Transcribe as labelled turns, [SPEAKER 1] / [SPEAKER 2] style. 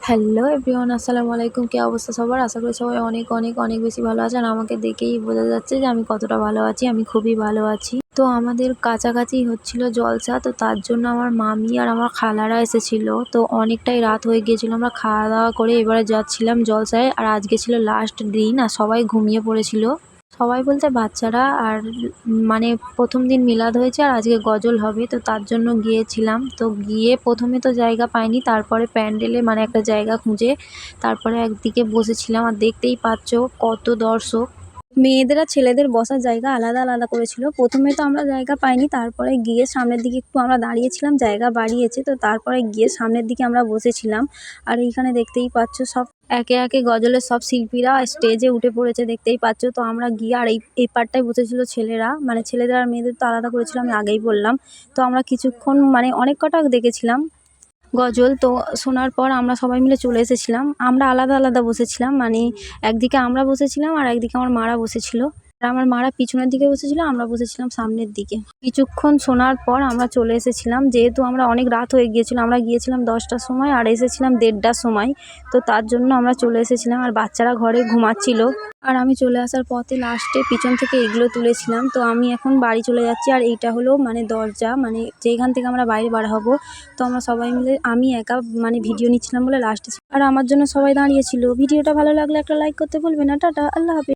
[SPEAKER 1] Hello everyone, আসসালামু আলাইকুম। কি অবস্থা সবার? আশা করি সবাই অনেক অনেক অনেক বেশি ভালো আছেন। আমাকে দেখেই বোঝা যাচ্ছে যে আমি কতটা ভালো আছি। আমি খুবই ভালো আছি। তো আমাদের কাছাকাছি হচ্ছিল জলসা, তো তার জন্য আমার মামি আর আমার খালারা এসেছিল। তো অনেকটাই রাত হয়ে গিয়েছিল। আমরা খাওয়া দাওয়া করে এবারে যাচ্ছিলাম জলসায়। আর আজকে ছিল লাস্ট দিন আর সবাই ঘুমিয়ে পড়েছিল। সবাই বলতে বাচ্চারা আর মানে প্রথম দিন মিলাদ হয়েছে আর আজকে গজল হবে, তো তার জন্য গিয়েছিলাম। তো গিয়ে প্রথমে তো জায়গা পাইনি, তারপরে প্যান্ডেলে মানে একটা জায়গা খুঁজে তারপরে একদিকে বসেছিলাম। আর দেখতেই পাচ্ছ কত দর্শক। মেয়েদের আর ছেলেদের বসার জায়গা আলাদা আলাদা করেছিল। প্রথমে তো আমরা জায়গা পাইনি, তারপরে গিয়ে সামনের দিকে একটু আমরা দাঁড়িয়েছিলাম, জায়গা বাড়িয়েছে তো তারপরে গিয়ে সামনের দিকে আমরা বসেছিলাম। আর এইখানে দেখতেই পাচ্ছ সব একে একে গজলের সব শিল্পীরা স্টেজে উঠে পড়েছে, দেখতেই পাচ্ছ। তো আমরা গিয়ে আর এই পার্টটায় বসেছিল ছেলেরা, মানে ছেলেদের আর মেয়েদের তো আলাদা করেছিল, আমি আগেই বললাম। তো আমরা কিছুক্ষণ মানে অনেক কটা দেখেছিলাম গজল। তো শোনার পর আমরা সবাই মিলে চলে এসেছিলাম। আমরা আলাদা আলাদা বসেছিলাম, মানে একদিকে আমরা বসেছিলাম আর একদিকে আমার মারা বসেছিল। আর আমার মারা পিছনের দিকে বসেছিল, আমরা বসেছিলাম সামনের দিকে। কিছুক্ষণ শোনার পর আমরা চলে এসেছিলাম, যেহেতু আমরা অনেক রাত হয়ে গিয়েছিল। আমরা গিয়েছিলাম 10টার সময় আর এসেছিলাম 1:30টার সময়। তো তার জন্য আমরা চলে এসেছিলাম আর বাচ্চারা ঘরে ঘুমাচ্ছিল। আর আমি চলে আসার পথে লাস্টে পিছন থেকে এগুলো তুলেছিলাম। তো আমি এখন বাড়ি চলে যাচ্ছি। আর এইটা হলো মানে দরজা, মানে যেখান থেকে আমরা বাইরে বার হব। তো আমরা সবাই মিলে, আমি একা মানে ভিডিও নিচ্ছিলাম বলে লাস্টে, আর আমার জন্য সবাই দাঁড়িয়েছিল। ভিডিওটা ভালো লাগলে একটা লাইক করতে ভুলবেন না। টাটা, আল্লাহ হাফেজ।